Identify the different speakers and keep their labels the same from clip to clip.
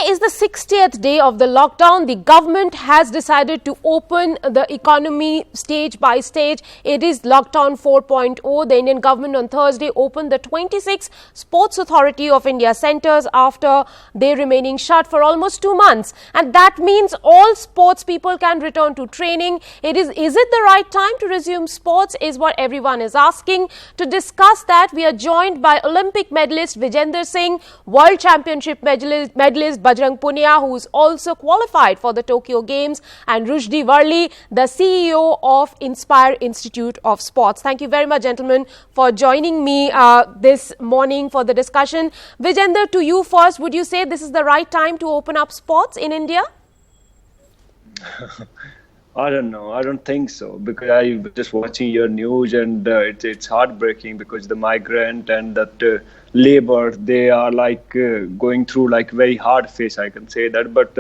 Speaker 1: is the 60th day of the lockdown. The government has decided to open the economy stage by stage. It is lockdown 4.0. The Indian government on Thursday opened the 26 Sports Authority of India centres after they remaining shut for almost 2 months. And that means all sports people can return to training. Is it the right time to resume sports is what everyone is asking. To discuss that, we are joined by Olympic medalist Vijender Singh, World Championship medalist Bajrang Punia, who is also qualified for the Tokyo Games, and Rushdie Varli, the CEO of Inspire Institute of Sports. Thank you very much, gentlemen, for joining me this morning for the discussion. Vijender, to you first, would you say this is the right time to open up sports in India?
Speaker 2: I don't know. I don't think so, because I'm just watching your news, and it's heartbreaking because the migrant and that labor, they are like going through like very hard phase, I can say that. But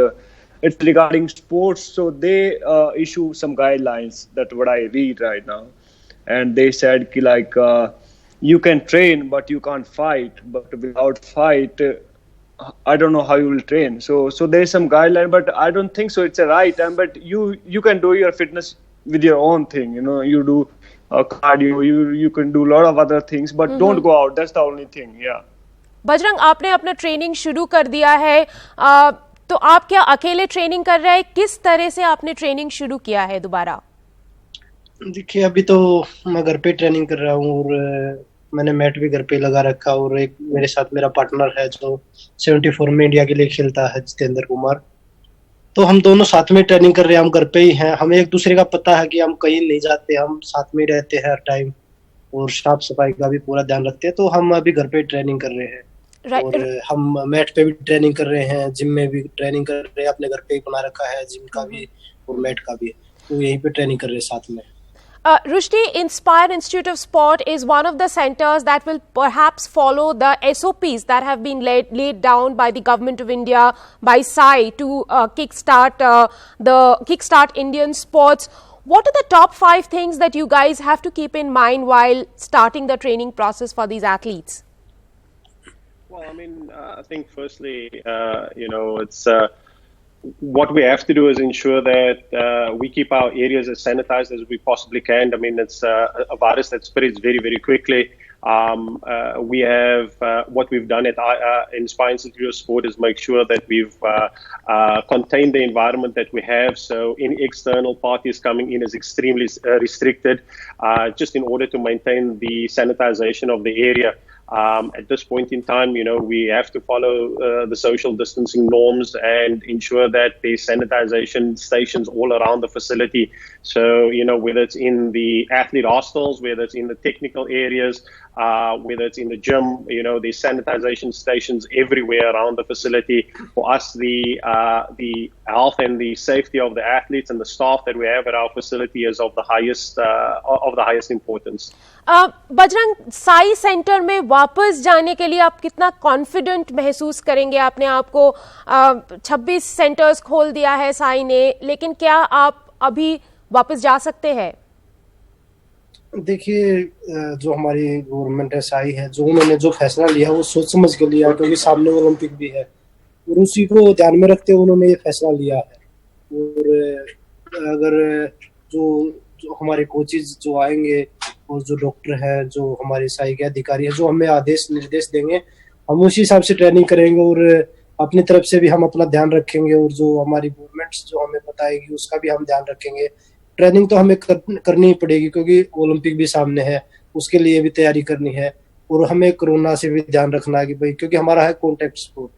Speaker 2: it's regarding sports, so they issue some guidelines, that what I read right now, and they said ki like you can train but you can't fight, but without fight I don't know how you will train. So there's some guideline, but I don't think so it's a right time. But you can do your fitness with your own thing. You know, you do cardio, you can do a lot of other things, but don't go out. That's the only thing. Yeah.
Speaker 1: Bajrang, आपने अपना training शुरू कर दिया है, तो आप क्या अकेले ट्रेनिंग कर रहे हैं? किस तरह से आपने ट्रेनिंग शुरू किया है दोबारा?
Speaker 3: देखिए, अभी तो मैं घर पे ट्रेनिंग कर रहा हूँ, और मैंने मैट भी घर पे लगा रखा, और एक मेरे साथ मेरा पार्टनर है जो 74 में इंडिया के लिए खेलता है, जितेंद्र कुमार। तो हम दोनों साथ में ट्रेनिंग कर रहे हैं, हम घर पे ही हैं। हमें एक दूसरे का पता है कि हम कहीं नहीं जाते, हम साथ में रहते हैं हर टाइम, और साफ सफाई का भी पूरा ध्यान रखते हैं। तो हम अभी घर पे ट्रेनिंग कर रहे हैं, और हम मैट पे भी ट्रेनिंग कर रहे हैं, जिम में भी ट्रेनिंग कर रहे हैं। अपने घर पे ही बना रखा है जिम का भी और मैट का भी, तो यहीं पे ट्रेनिंग कर रहे हैं साथ में।
Speaker 1: Rushdie, Inspire Institute of Sport is one of the centres that will perhaps follow the SOPs that have been laid down by the Government of India, by SAI, to kickstart Indian sports. What are the top 5 things that you guys have to keep in mind while starting the training process for these athletes?
Speaker 4: Well, I mean, I think firstly, it's what we have to do is ensure that we keep our areas as sanitized as we possibly can. I mean, it's a virus that spreads very, very quickly. We have what we've done at Inspire Institute of Sport is make sure that we've contained the environment that we have. So any external parties coming in is extremely restricted, just in order to maintain the sanitization of the area. At this point in time, we have to follow the social distancing norms and ensure that there's sanitization stations all around the facility. So, whether it's in the athlete hostels, whether it's in the technical areas, whether it's in the gym, there's sanitization stations everywhere around the facility. For us, the health and the safety of the athletes and the staff that we have at our facility is of the highest importance.
Speaker 1: Bajrang, SAI centre में वापस जाने के लिए आप कितना confident महसूस करेंगे? आपने आपको 26 सेंटर्स खोल दिया है साई ने, लेकिन क्या आप अभी वापस जा सकते हैं?
Speaker 3: देखिए, जो हमारी गवर्नमेंट है, साई है, जो उन्होंने जो फैसला लिया वो सोच समझ के लिया, क्योंकि सामने ओलंपिक भी है, और उसी को ध्यान में रखते हुए उन्होंने ये फैसला लिया है। और अगर जो हमारे कोचेज जो आएंगे, और जो डॉक्टर है, जो हमारे साई के अधिकारी है, जो हमें आदेश निर्देश देंगे, हम उसी हिसाब से ट्रेनिंग करेंगे, और अपनी तरफ से भी हम अपना ध्यान रखेंगे, और जो हमारी गवर्नमेंट जो हमें बताएगी उसका भी हम ध्यान रखेंगे। ट्रेनिंग तो हमें करनी ही पड़ेगी, क्योंकि ओलंपिक भी सामने है, उसके लिए भी तैयारी करनी है, और हमें कोरोना से भी ध्यान रखना है कि भाई, क्योंकि हमारा है कॉन्टैक्ट स्पोर्ट,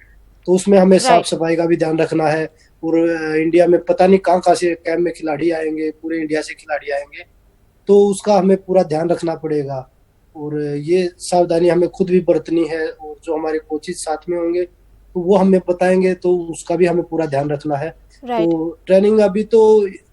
Speaker 3: तो उसमें हमें साफ सफाई का भी ध्यान रखना है। और इंडिया में पता नहीं कहाँ से कैंप में खिलाड़ी आएंगे, पूरे इंडिया से खिलाड़ी आएंगे, तो उसका हमें पूरा ध्यान रखना पड़ेगा, और ये सावधानी हमें खुद भी बरतनी है, और जो हमारे कोचेज साथ में होंगे तो वो हमें बताएंगे, तो उसका भी हमें पूरा ध्यान रखना है। तो ट्रेनिंग अभी तो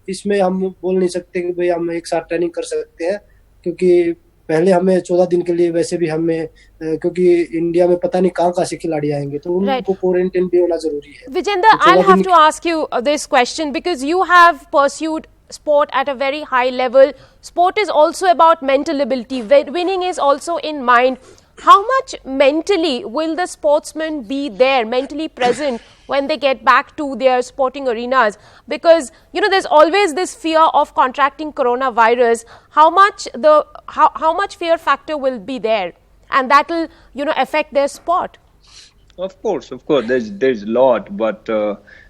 Speaker 3: इसमें हम बोल नहीं सकते कि भाई हम एक साथ ट्रेनिंग कर सकते हैं, क्योंकि पहले हमें 14 दिन के लिए, वैसे भी हमें, क्योंकि इंडिया में पता नहीं कहाँ से खिलाड़ी आएंगे, तो उनको क्वारंटाइन भी होना जरूरी है।
Speaker 1: Vijender, I'll have to ask you this question, because you have pursued sport at a very high level. Sport is also about mental ability. Winning is also in mind. how much mentally will the sportsmen be there, mentally present when they get back to their sporting arenas? Because, you know, there's always this fear of contracting coronavirus. How much fear factor will be there? And that will, you know, affect their sport.
Speaker 2: Of course, there's a lot, but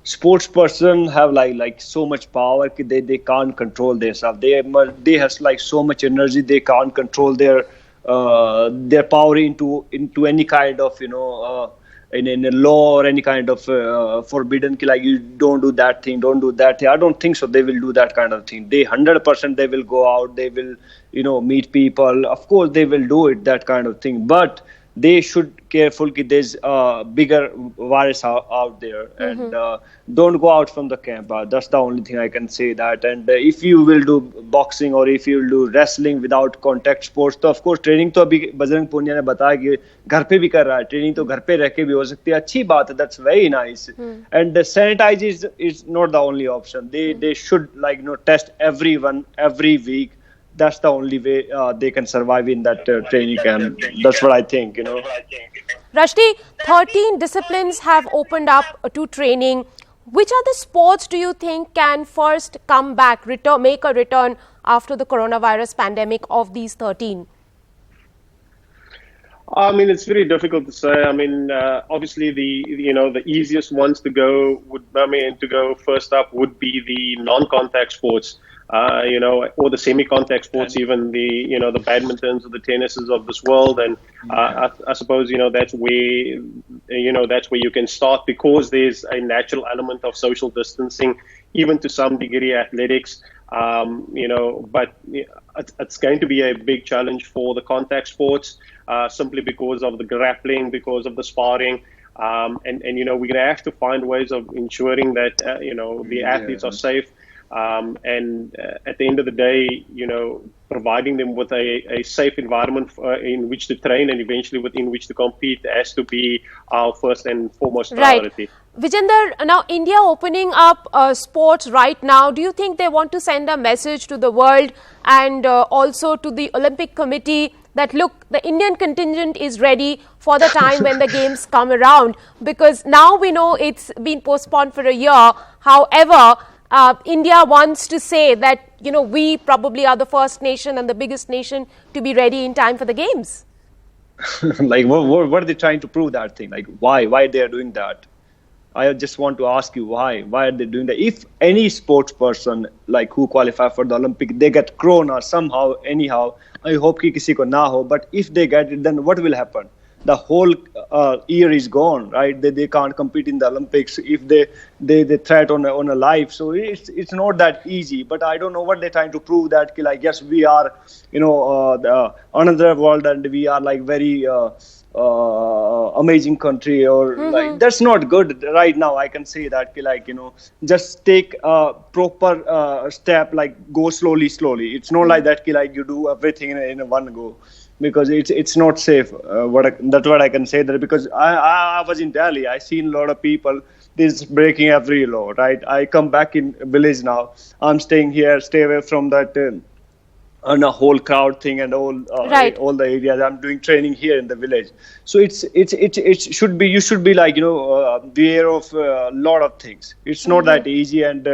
Speaker 2: sports person have like so much power that they can't control themselves. They have like so much energy, they can't control their power into any kind of, you know, in a law or any kind of forbidden, like you don't do that thing, don't do that thing. I don't think so. They will do that kind of thing. They 100% they will go out. They will, you know, meet people. Of course, they will do it, that kind of thing. But they should careful that there's a bigger virus out there, and don't go out from the camp. That's the only thing I can say that. And if you will do boxing or if you will do wrestling without contact sports, तो of course training तो अभी बजरंग पूनिया ने बताया कि घर पे भी कर रहा है. ट्रेनिंग तो घर पे रह के भी हो सकती है. अच्छी बात है. That's very nice. And sanitize is not the only option. They should, like, you know, test everyone every week. That's the only way they can survive in that training camp. That's what I think, you know.
Speaker 1: Rashdi, 13 disciplines have opened up to training. Which are the sports do you think can first come back, make a return after the coronavirus pandemic of these 13?
Speaker 4: I mean, it's very difficult to say. I mean, obviously the easiest ones to go first up would be the non-contact sports. Or the semi-contact sports, even the badmintons or the tennises of this world, and I suppose that's where you can start, because there's a natural element of social distancing, even to some degree athletics. But it's going to be a big challenge for the contact sports, simply because of the grappling, because of the sparring. And we're going to have to find ways of ensuring that the athletes are safe. And at the end of the day, providing them with a safe environment in which to train and eventually within which to compete has to be our first and foremost priority.
Speaker 1: Right. Vijender, now India opening up sports right now, do you think they want to send a message to the world and also to the Olympic Committee that, look, the Indian contingent is ready for the time when the games come around? Because now we know it's been postponed for a year. However, India wants to say that, we probably are the first nation and the biggest nation to be ready in time for the games.
Speaker 2: Like, what are they trying to prove that thing? Like, why they are doing that? I just want to ask you why are they doing that? If any sports person, like, who qualify for the Olympic, they get corona somehow, anyhow, I hope कि किसी को ना हो, but if they get it, then what will happen? The whole year is gone, right? They can't compete in the Olympics if they threat on a life. So it's not that easy. But I don't know what they're trying to prove, that like, yes, we are another world and we are like very amazing country, or like, that's not good right now. I can say that just take a proper step, like go slowly. It's not like that like you do everything in one go, because it's not safe. That's what I can say there, because I was in Delhi. I seen a lot of people this breaking every law, right? I come back in village now. I'm staying here, stay away from that on a whole crowd thing and all the areas. I'm doing training here in the village. So it should be, you should be like aware of a lot of things. It's not that easy, and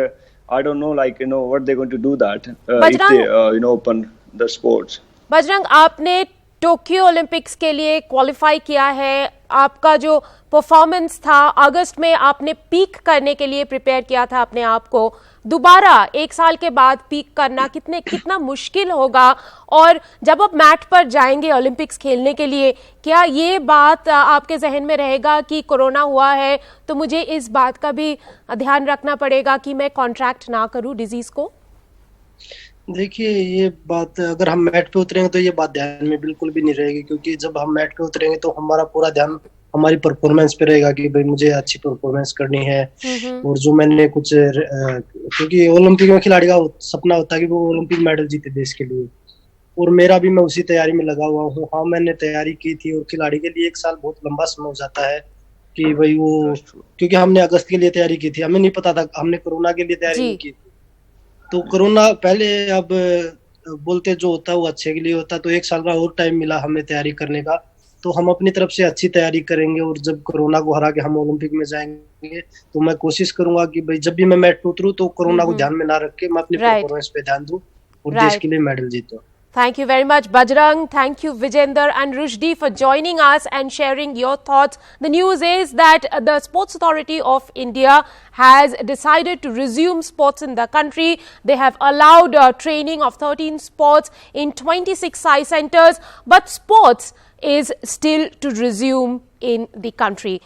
Speaker 2: I don't know what they're going to do that if they open the sports.
Speaker 1: Bajrang, आपने Tokyo Olympics के लिए qualify किया है. आपका जो performance था अगस्त में, आपने पीक करने के लिए प्रिपेयर किया था अपने आप को. दोबारा एक साल के बाद पीक करना कितना मुश्किल होगा, और जब आप मैट पर जाएंगे ओलंपिक्स खेलने के लिए, क्या ये बात आपके जहन में रहेगा कि कोरोना हुआ है तो मुझे इस बात का भी ध्यान रखना पड़ेगा कि मैं कॉन्ट्रैक्ट ना करूं डिजीज को?
Speaker 3: देखिए, ये बात अगर हम मैट पे उतरेंगे तो ये बात ध्यान में बिल्कुल भी नहीं रहेगी, क्योंकि जब हम मैट पे उतरेंगे तो हमारा पूरा ध्यान हमारी परफॉर्मेंस पे रहेगा कि भाई मुझे अच्छी परफॉर्मेंस करनी है. और जो मैंने कुछ, क्योंकि ओलंपिक में खिलाड़ी का सपना होता है कि वो ओलंपिक मेडल जीते देश के लिए, और मेरा भी, मैं उसी तैयारी में लगा हुआ हूँ. हाँ, मैंने तैयारी की थी, और खिलाड़ी के लिए एक साल बहुत लंबा समय हो जाता है कि भाई वो, क्योंकि हमने अगस्त के लिए तैयारी की थी, हमें नहीं पता था, हमने कोरोना के लिए तैयारी नहीं की थी. तो कोरोना पहले, अब बोलते जो होता है वो अच्छे के लिए होता, तो एक साल का और टाइम मिला हमें तैयारी करने का. तो हम अपनी तरफ से अच्छी तैयारी करेंगे और जब कोरोना को हरा के हम ओलंपिक में जाएंगे तो मैं कोशिश करूंगा कि भाई जब भी मैं मैट पे उतरूं तो कोरोना को ध्यान में ना रख के मैं अपनी परफॉर्मेंस पे ध्यान दूं और देश के लिए medal जीतूं.
Speaker 1: Thank you very much, Bajrang. Thank you, Vijender and Rushdi, for joining us and sharing your thoughts. The news is that the Sports Authority of India has decided to resume sports in the country. They have allowed training of 13 sports in 26 science centers, but sports is still to resume in the country.